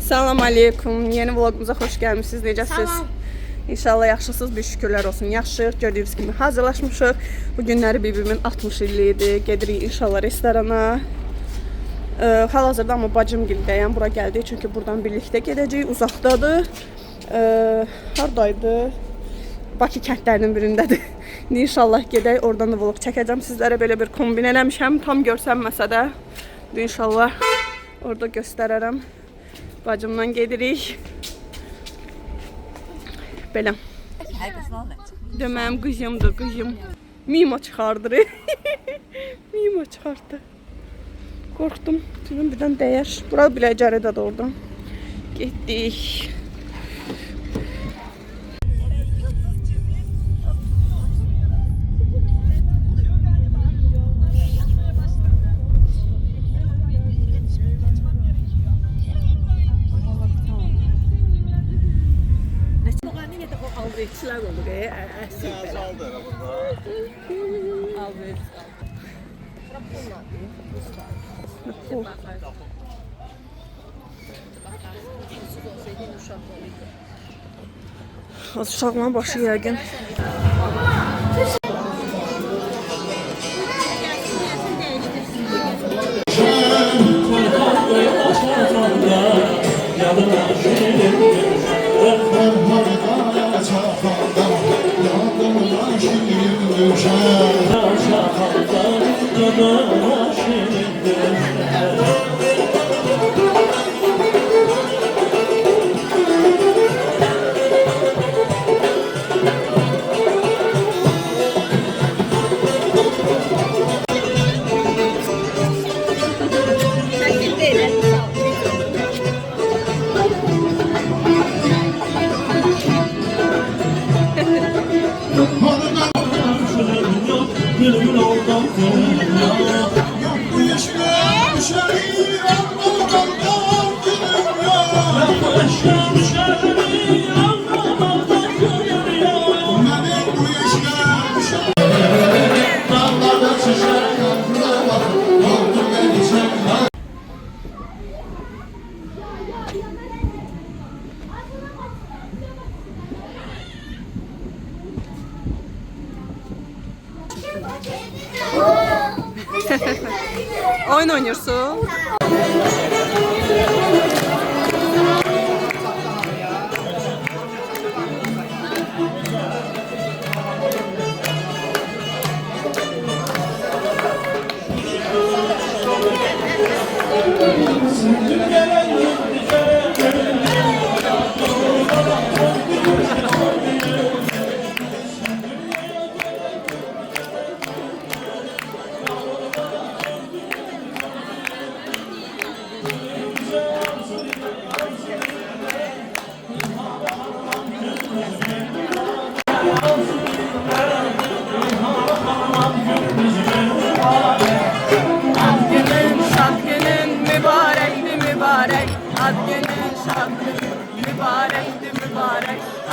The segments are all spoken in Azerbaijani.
Salam aleykum. Yeni vlogumuza xoş gəlmişsiniz. Necəsiz? İnşallah yaxşısınız. Bir şükürlər olsun. Yaxşıyıq. Gördüyünüz kimi hazırlaşmışıq. Bu günləri bibimin 60 illiyi idi. Gedirik inşallah restorana. Hal-hazırda amma bacımgildəyəm. Bura gəldik çünki buradan birlikdə gedəcəyik. Uzaqdadır. Hardaydı? Bakı kəndlərinin birindədir. İnşallah gedək. Oradan da vlog çəkəcəm. Sizlərə belə bir kombin eləmişəm. Tam görsənməsə də İnşallah orada göstərərəm. Bacımdan gedirik. Belə. Deməyim qızımdır, qızım. Mimo çıxardır. Mimo çıxardı. Qorxdum. Dedim birdən dəyər. Bura biləcəridə də oradan. Getdik. Alverçilər olur, əsr belə. Alverç. Az uşaqların başı yəqin. Oyun oynuyorsun.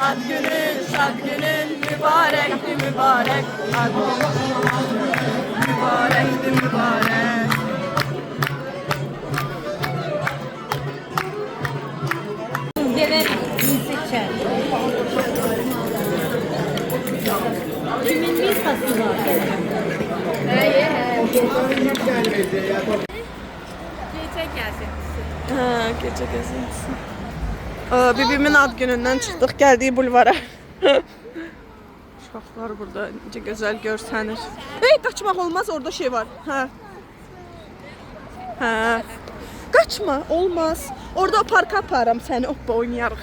Ad günün, şad günün, mübarekti mübarek. Ad günün, mübarekti mübarek. Gelen seçer. Kimin bir sası var? Gece gelsin. Ha, gece gezintisi. Bibimin ad günündən çıxdıq, gəldik bulvara. Uşaqlar burada necə gözəl görsənir. Ey, qaçmaq olmaz, orada şey var. Hə. Hə. Qaçma, olmaz. Orada parka aparam səni, hoppa oynayarıq.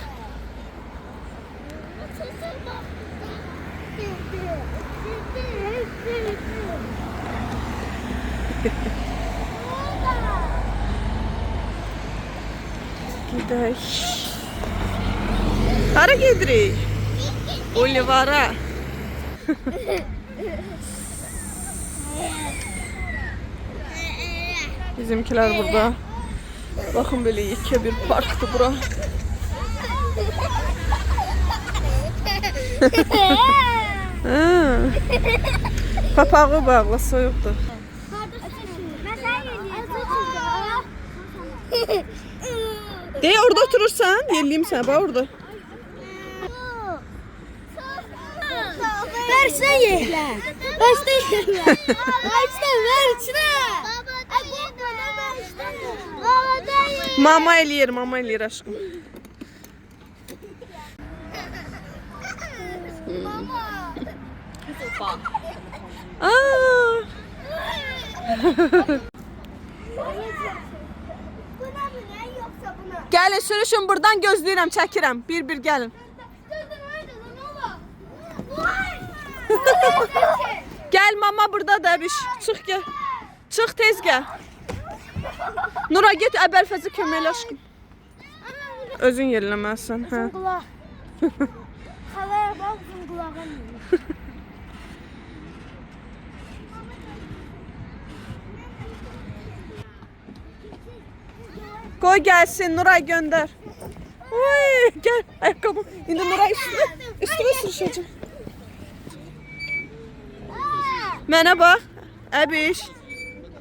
Gidək. Hara gedirik? Bulvara. Bizimkiler burada. Bakın böyle yekə bir parktı bura. Papağı bağlı, soyuqdur. De orada oturursan, yerliyim səni bax orada. Versene yerle. Versene yerle. Versene. Mama eləyir aşkım. Aa! Gəlin sürüşün buradan gözləyirəm, çəkirəm. Bir gəlin. Gəl mama burada da bir çıx gəl. Çıx tez gəl. Nura get Əbəlfəzi köməklə aşkım. Özün yerləməzsən, hə. Havaya bak kulağın. Qoy gəlsin, Nuray göndər. Uy, gəl, ayaqqabı. İndi Nuray üstünə sürüşəcək. Mənə bax, Əbiş.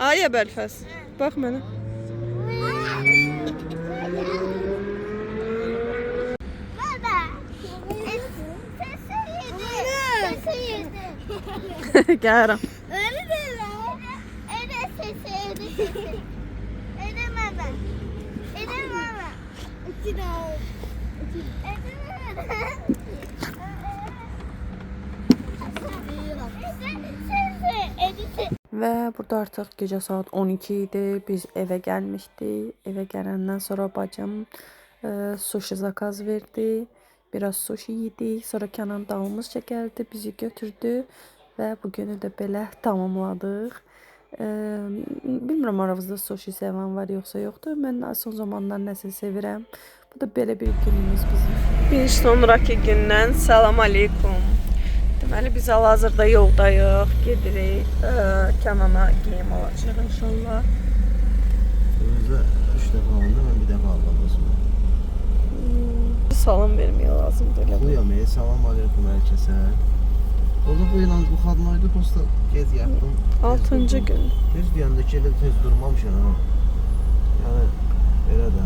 Ay Əbəlfəz, bax mənə. Baba. Sesi yedi. Gəlirəm. Öyle değil lan. Ede sesi yedi. Ede mama. Ede mama. İki daha. Ede mama. Və burada artıq gecə saat 12 idi. Biz evə gəlmişdik. Evə gələndən sonra bacım sushi zakaz verdi. Biraz sushi yedik. Sonra Kənan dalımızca gəldi, bizi götürdü və bu günü də belə tamamladıq. Bilmirəm aramızda sushi sevən var yoxsa yoxdur. Mən son zamanlar nəsə sevirəm. Bu da belə bir günümüz bizim. Bir sonraki gündən salam aleykum. Deməli biz hal-hazırda yoldayıq, gedirik. Kənana geyim alacaq inşallah. Özdə 3 dəfə alındı, mən bir dəfə aldım. Salam verməyə lazımdır elə. Xuyam, salam aleykum hər kəsə. Orada bu ilan bu xadmaydı posta gez yapdım. 6-cı gün. Tez deyəndə ki, elə tez durmamışam ha. Yəni belə də.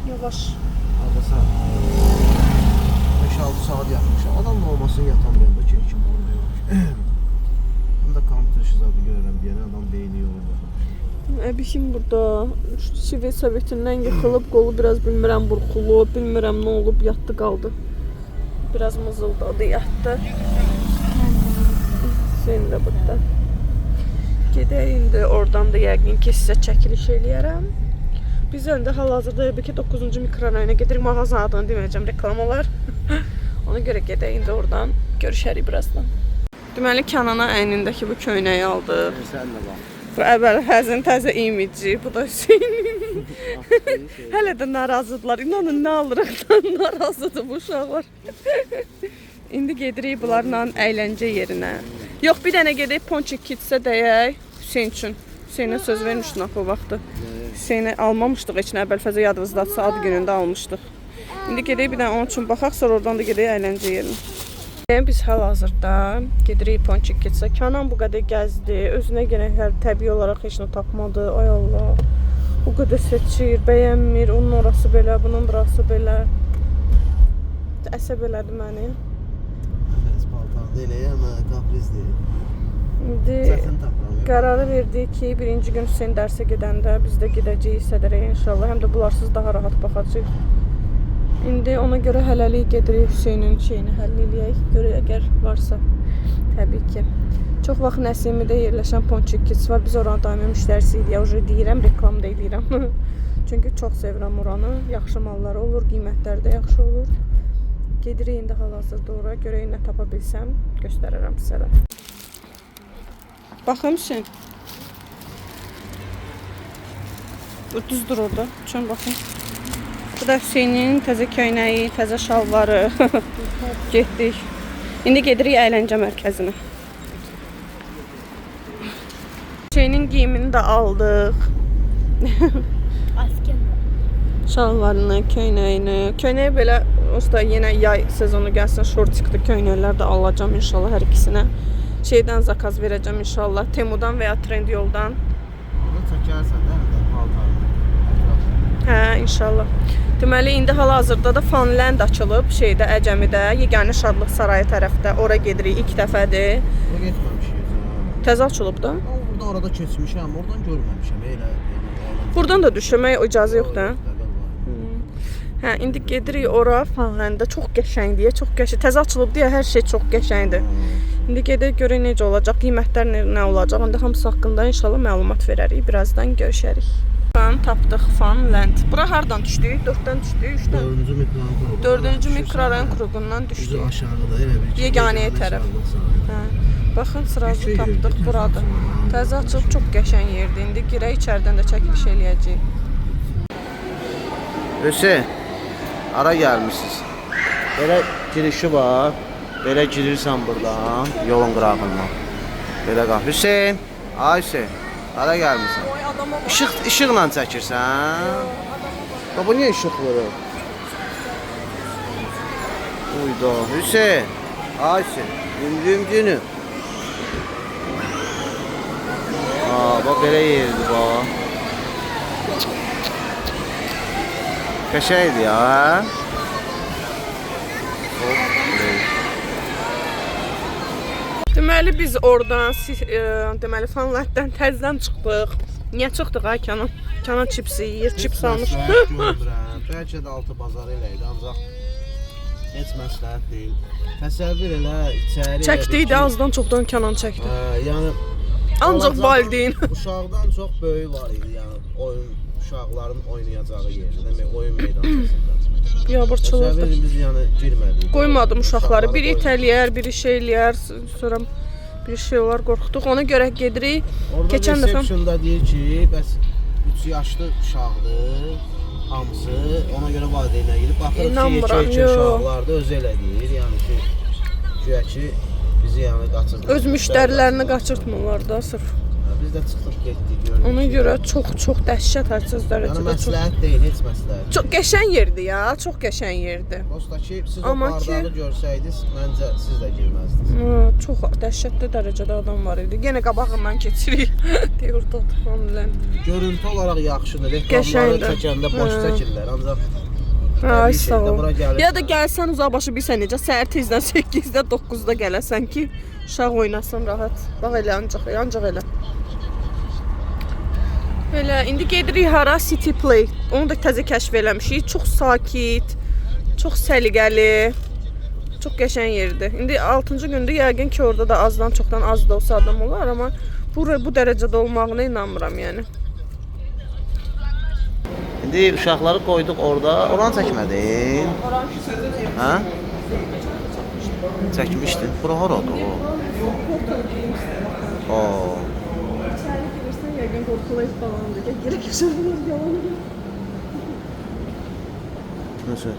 Yavaş. Hardasa 5-6 saat yatmışam. Adam da olmasın yatan bəndə ki, kim olmuyor. Həm də kompüter işi zadı görürəm deyənə adam beyni yorulur. Əbişim burada Şive Sovetindən yıxılıb, qolu biraz bilmirəm burxulub, bilmirəm nə olub, yatdı qaldı. Biraz mızıldadı, yatdı. Sen də burada. Gedək indi oradan da yəqin ki sizə çəkiliş eləyərəm. Biz indi hal-hazırda ki 9-cu mikrorayona gedirik. Mağazanın adını deməyəcəm, reklam olar. Ona görə gedək indi oradan görüşərik birazdan. Deməli Kənana əynindəki bu köynəyi aldıq. Sən də bax. Bu Əbəlfəzin təzə imici, bu da Hüseynin. Hələ də narazıdırlar. İnanın nə alırıqdan narazıdır bu uşaqlar. İndi gedirik bunlarla əyləncə yerinə. Yox, bir dənə gedək Ponçik Kids'ə deyək Hüseyn üçün. Hüseynə söz vermişdik axı o vaxtı. Hüseyni almamışdıq heç nə, Əbəlfəzə yadınızdadısa ad günündə almışdıq. İndi gedək bir dənə onun üçün baxaq, sonra oradan da gedək əyləncə yerinə. Biz hal-hazırda gedirik Ponçik Kids'ə. Kənan bu qədər gəzdi, özünə gələn təbii olaraq heç nə tapmadı. Ay Allah, o qədər seçir, bəyənmir, onun orası belə, bunun burası belə. Əsəb elədi məni. Bəs paltarda eləyəm, kaprizdir. İndi Çətin tapıram. qərarı verdik ki, birinci gün Hüseyn dərsə gedəndə biz də gedəcəyik Sədərəyə inşallah. Həm də bunlarsız daha rahat baxacağıq. İndi ona görə hələlik gedirik Hüseynin şeyini həll eləyək. Görək əgər varsa. Təbii ki. Çox vaxt Nəsimidə yerləşən Ponçik Kids var. Biz oranın daimi müştərisi idik. Уже deyirəm, reklam da eləyirəm. Çünki çox sevirəm oranı. Yaxşı malları olur, qiymətləri də yaxşı olur. Gedirik indi hal-hazırda ora. Görək nə tapa bilsəm, göstərərəm sizə. Baxın Hüseyn. Bu düzdür orada. Çön baxın. Bu da Hüseynin təzə köynəyi, təzə şalvarı. Getdik. İndi gedirik əyləncə mərkəzinə. Hüseynin giyimini də aldıq. Asken. Şalvarını, köynəyini. Köynəyi belə usta yenə yay sezonu gəlsin, şortikli köynəklər də alacağam inşallah hər ikisinə. Şeydən zakaz verəcəm inşallah. Temudan və ya Trendyoldan. Bunu çəkərsən də paltarını. Hə, inşallah. Deməli, indi hal-hazırda da Funland açılıb şeydə, Əcəmidə, Yeganə Şadlıq Sarayı tərəfdə. Ora gedirik ilk dəfədir. Ora getməmişik. Təzə açılıb da. Burada arada keçmişəm, oradan görməmişəm. Elə. Buradan da düşmək icazə yoxdur. Hə, indi gedirik ora Funlandda. Çox qəşəngdir, çox qəşəng. Təzə açılıb deyə hər şey çox qəşəngdir. İndi gedək görək necə olacaq, qiymətlər nə olacaq. İndi hamısı haqqında inşallah məlumat verərik. Birazdan görüşərik. Tapdıq Funland. Bura hardan düşdük? 4-dən düşdük, 3-dən. 4-cü mikrorayon kruqundan düşdük. Düzü aşağıda elə bir Yeganəyə tərəf. Hə. Baxın, sırazı tapdıq burada. Təzə açılıb çox qəşəng yerdir. İndi girək içəridən də çəkiliş eləyəcəyik. Hüseyin, ara gəlmişsiniz. Belə girişi var. Belə girirsən buradan, yolun qırağından. Belə qal. Hüseyin, ay Hüseyin, ara gəlmişsən. İşıqla çəkirsən. Bu niyə işıq vurur? Uyda, Hüseyin, ay Hüseyin, günü. Bax belə yerdir, bax. Qəşəngdir ya, hə? Deməli biz oradan deməli Funlanddan təzədən çıxdıq. Niyə çıxdıq ay Kənan? Kənan çipsi yeyir, chips almış. Bəlkə də altı bazar elə idi, ancaq heç məsləhət deyil. Təsəvvür elə içəri. Çəkdik də azdan çoxdan Kənan çəkdi. Yəni ancaq valideyn. Uşaqdan çox böyük var idi, yəni uşaqların oynayacağı yerdə, demək oyun meydançasında. Biabırçılıqdır. Təsəvvür biz yəni girmədik. Qoymadım uşaqları. Biri itələyər, biri şey eləyər, sonra bir şey olar, qorxduq. Ona görə gedirik. Keçən dəfə resepsiyonda deyir ki, bəs 3 yaşlı uşaqdır, hamısı. Ona görə valideynə gedib baxırıq ki, uşaqlar da özü elə deyir. Yəni ki, güya ki bizi yəni qaçırtmır. Öz müştərilərini qaçırtmırlar da sırf. Biz də çıxdıq getdik gördük. Ona görə çox dəhşət hədsiz dərəcədə yəni məsləhət deyil, heç məsləhət. Çox qəşəng yerdir ya, çox qəşəng yerdir. Dosta ki, siz o bardağı görsəydiniz, məncə siz də girməzdiniz. Çox dəhşətli dərəcədə adam var idi. Yenə qabağından keçirik. Deyirdi Funland. Görüntü olaraq yaxşıdır. Reklamları çəkəndə boş çəkirlər, ancaq ay sağ ol. Ya da gəlsən uzaqbaşı bilsən necə səhər tezdən 8-də 9-da gələsən ki, uşaq oynasın rahat. Bax elə ancaq elə. Belə indi gedirik hara City Play. Onu da təzə kəşf eləmişik. Çox sakit, çox səliqəli, çox qəşəng yerdir. İndi 6-cı gündür yəqin ki orada da azdan çoxdan az da olsa adam olar, amma bu dərəcədə olmağına inanmıram yəni. İndi uşaqları qoyduq orada. Oranı çəkmədin? Hə? Çəkmişdin. Bura haradır o? Oo. Yəqin qorxulayıb falandır. Gerək yaşadılar yalanı. Nəsə?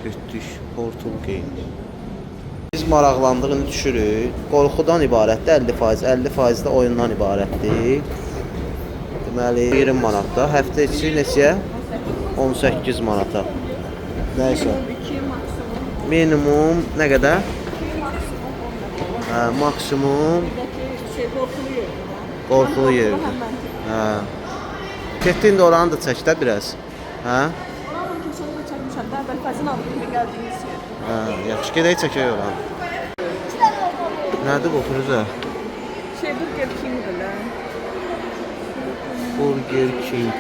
Getdik, Portal Game. Biz maraqlandıq, indi düşürük. Qorxudan ibarətdir 50%, 50% də oyundan ibarətdir. Deməli 20 manatda, həftə içi neçəyə? 18 manata. Nəysə. Minimum nə qədər? Hə, maksimum qorxulu yerdir. Hə. Getdin də oranı da çək də biraz. Hə? Oranı keçəndə çəkmişəm də, Bəlfəzin adını gəldiyimiz yer. Hə, yaxşı gedək çəkək oranı. Nədir bu Firuzə? Burger King-dir lan. Burger King.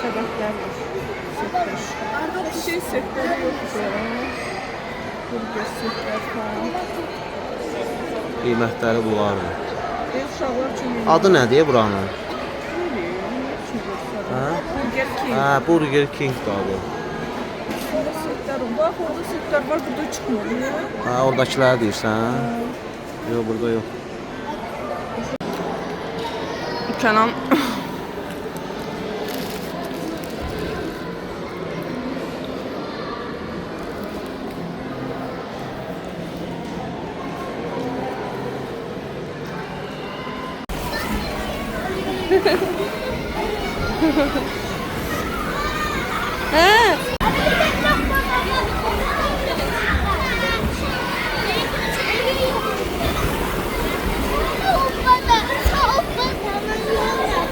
Səbətlər var. Setləri yoxdur. Burger setlər falan. Qiymətləri bunlardır. Uşaqlar üçün Adı nədir buranın? Hə? Burger King. Hə, Burger King də adı. Setlər var, orada setlər var, burada çıxmır. Hə, oradakiləri deyirsən? Yox, burada yox. Kənan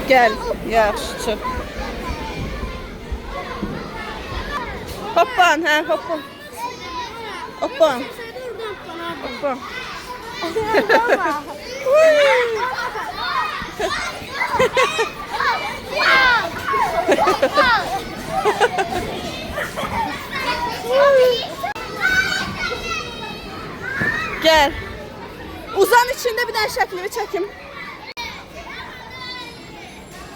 Gəl. Yaxşı, çıx. Hoppan, hə, hoppan. Hoppan. Hoppan. Gel. Uzan içinde bir dənə şəklimi çəkim.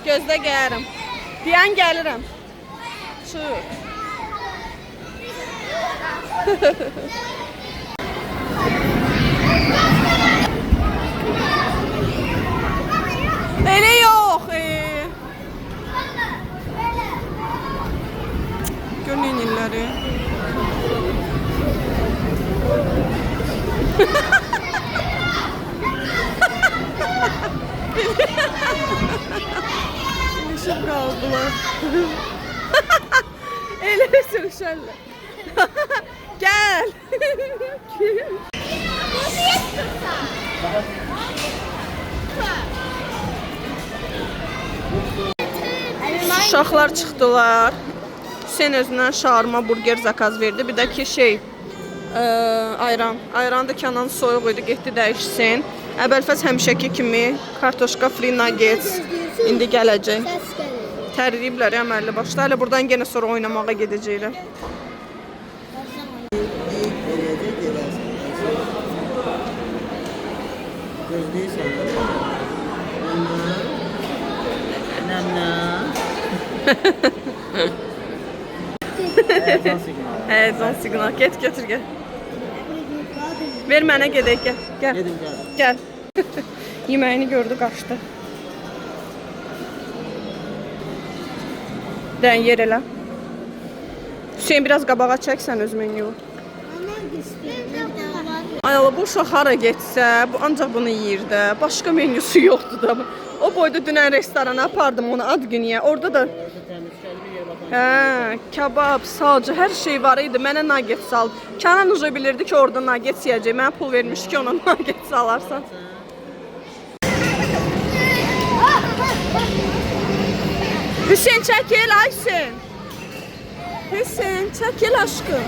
Gözdə gələrəm. Deyən gəlirəm. Çıx. Elə yox. Görün illəri. İlişib qaldılar. Elə sürüşərlər. Gel. Uşaqlar çıxdılar. Hüseyn özündən şaurma, burger zakaz verdi. Bir də ki ayran. Ayran da Kənan soyuq idi, getdi dəyişsin. Əvvəlfəz həmişəki kimi kartoşka free nuggets indi gələcək. Tərliyiblər əməlli başda. Hələ buradan yenə sonra oynamağa gedəcəklər. Həyəcan siqnal. Get götür gel. Ver mənə gedək gel. Gel. Gel. Yeməyini gördü, qaçdı. Dən yer elə. Hüseyin biraz qabağa çəksən öz menyu. Ay Allah, bu uşaq hara getsə, bu ancaq bunu yeyir də. Başqa menyusu yoxdur da. O boyda dünən restorana apardım onu ad günüyə. Orada da kebab, salca, hər şey var idi. Mənə nugget sal. Kənan uca bilirdi ki, orada nugget yiyəcək. Mənə pul vermiş ki, ona nugget salarsan. Hüseyin çəkil, Aysen. Hüseyin çəkil aşkım.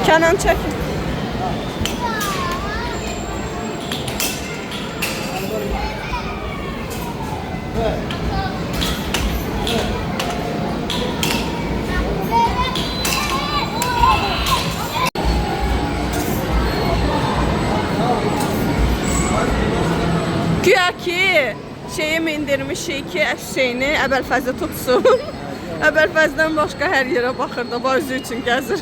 Kənan çəkin. Güya ki şeyi mindirmişik ki Hüseyni Əbəlfəzə tutsun. Əbəlfəzdən başqa hər yerə baxır da, özü üçün gəzir.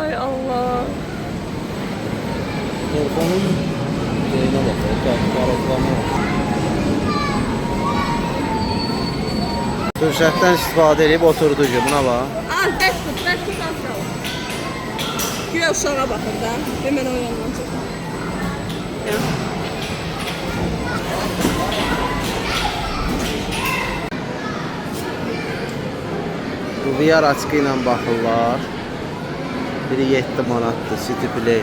Ay Allah. Telefonun şeyine bakıyor. Fürsətdən istifadə edib oturdu ki, buna bax. Bəs tut az qalır. Güya uşağa baxır da, hemen o yandan çıxır. Bu VR açıqı ilə baxırlar. Biri 7 manatdır, City Play.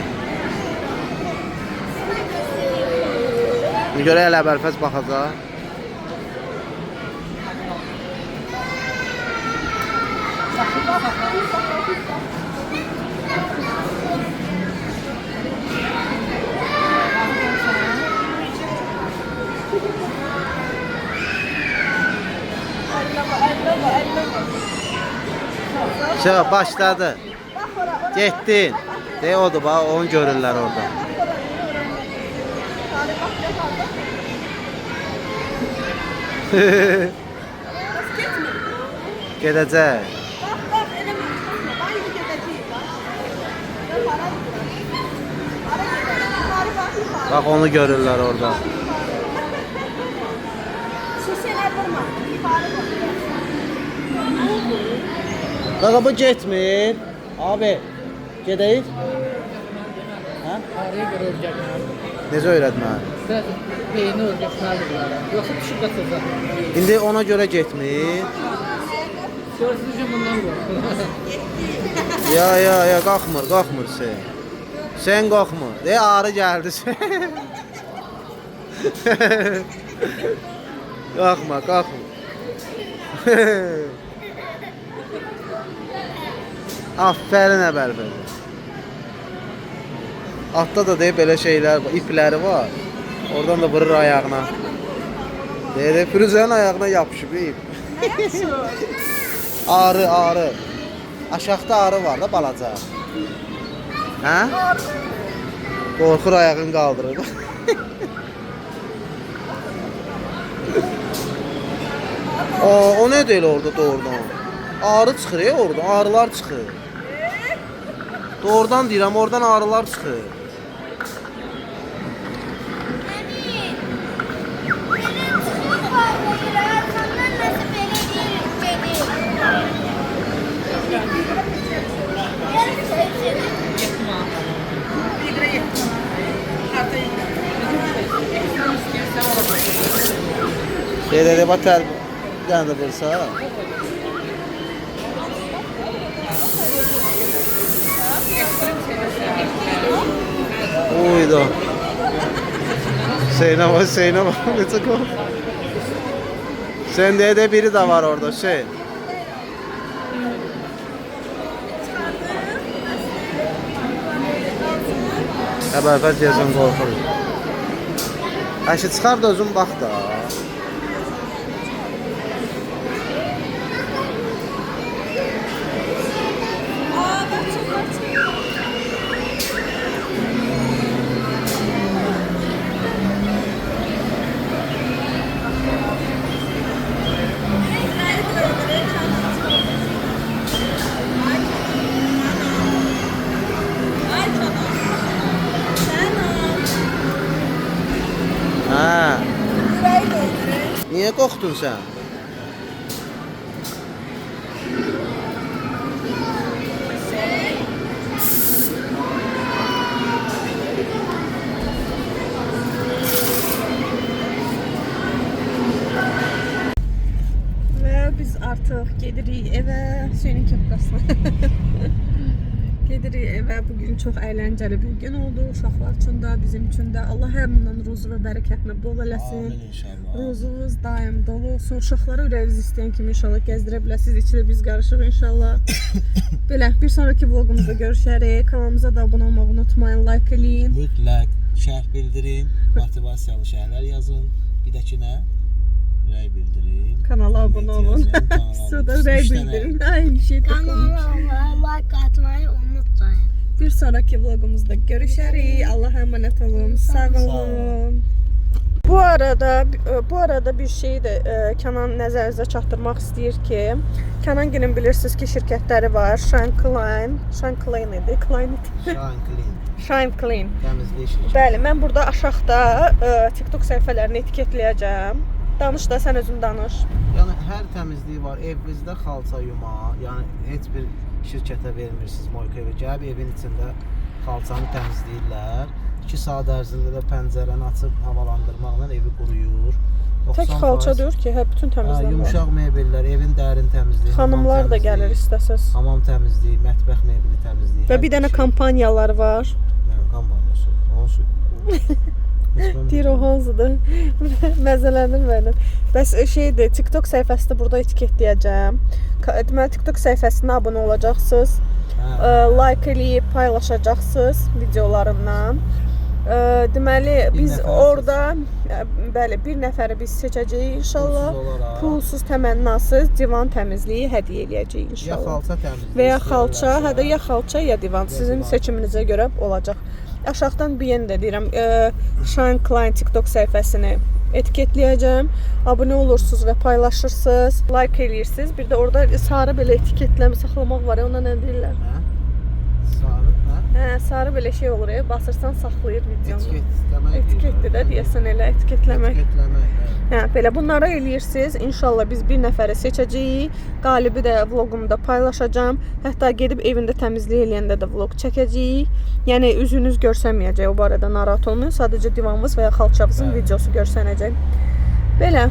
Buna görə elə Əbəlfəz baxacaq. Şey başladı. Getdin. De odur bax, onu görürlər orada. Gedəcək. Bax onu görürlər orada. Bax bu getmir. Abi, gedəyik. Hə? Arayı görəcək. Necə öyrətməli? Biraz beyni öyrətməlidirlər. Yoxsa düşüb qaçacaq. İndi ona görə getmir. Görsüzcə bundan qorxur. Ya, qalxmır sen. Sen qalxmır. Arı gəldi sen. Qalxma. Aferin əbəlbə. Atda da deyib belə şeylər var, ipləri var. Oradan da vurur ayağına. Deyir, Firuzənin ayağına yapışıb ip. Arı. Aşağıda arı var da balaca. Hə? Qorxur ayağını qaldırır. O ne deyil orada doğrudan? Arı çıxır orada, arılar çıxır. Doğrudan deyirəm, oradan arılar çıxır. Şeyleri batar, bir tane de bursa. Uydu. Zeynep, ne çıkıyor? Sende de biri de var orada şey. Əbəlfəz deyəsən qorxur. Əşi çıxar da özün bax da. Ha. Niye korktun sen? Ve biz artık gedirik evə, suyun kepkasına. Gedirik evə. Bugün çox əyləncəli bir gün oldu. Uşaqlar üçün də, bizim üçün də. Allah həmdən ruzu və bərəkətini bol eləsin. Amin inşallah. Ruzunuz daim dolu olsun. Uşaqları ürəyiniz istəyən kimi inşallah gəzdirə biləsiniz. İçində biz qarışıq inşallah. Belə bir sonraki vlogumuzda görüşərik. Kanalımıza da abunə olmağı unutmayın. Like eləyin. Mütləq şərh bildirin, motivasiyalı şərhlər yazın. Bir də ki nə? Rəy bildirin. Kanala abunə olun. Suda rəy bildirin. Aynı şey takılmış. Kanalıma like atmayı unutmayın. Bir sonraki vlogumuzda görüşərik. Allah'a emanet olun. Sağ olun. Bu arada bir şey de Kənan nəzərinizə çatdırmaq istəyir ki, Kənan günün bilirsiniz ki şirkətləri var. Shine Clean. Təmizlik şirkəti. Bəli, mən burada aşağıda TikTok səhifələrini etiketləyəcəm. Danış da, sən özün danış. Yəni hər təmizliyi var. Evinizdə xalça yuma, yəni heç bir şirkətə vermirsiniz Moykevə. Gəlib evin içində xalçanı təmizləyirlər. 2 saat ərzində də pəncərəni açıb havalandırmaqla evi quruyur. Tək xalça deyir ki, bütün təmizlənir. Yumuşaq mebellər, evin dərin təmizliyi. Xanımlar da gəlir istəsəz. Hamam təmizliyi, mətbəx mebeli təmizliyi. Və bir dənə kampaniyalar var. Kampaniyası. Hansı? Deyir o hansıdır? Məzələnir mənim. Bəs şeydir, TikTok səhifəsində burada etiketləyəcəm. Deməli TikTok səhifəsinə abunə olacaqsınız. Like eləyib paylaşacaqsınız videolarımdan. Deməli biz orada bəli bir nəfəri biz seçəcəyik inşallah. Pulsuz təmənnasız divan təmizliyi hədiyyə eləyəcəyik Ya inşallah. xalça təmizliyi. Və ya xalça, hədə ya xalça ya divan sizin seçiminizə görə olacaq. Aşağıdan bir yenə də deyirəm, Shine Clean TikTok səhifəsini etiketləyəcəm. Abunə olursunuz və paylaşırsınız, like eləyirsiniz. Bir də orada sarı belə etiketləmə saxlamaq var ya, ona nə deyirlər? Hə? Sarı, hə? Sarı belə şey olur, basırsan saxlayır videonu. Etiketləmək. Etiketdir də deyəsən elə etiketləmək. Etiketləmək. Hə, belə bunları eləyirsiniz. İnşallah biz bir nəfəri seçəcəyik. Qalibi də vloqumda paylaşacağam. Hətta gedib evində təmizlik eləyəndə də vloq çəkəcəyik. Yəni üzünüz görsənməyəcək, o barədə narahat olmayın. Sadəcə divanınız və ya xalçanızın videosu görsənəcək. Belə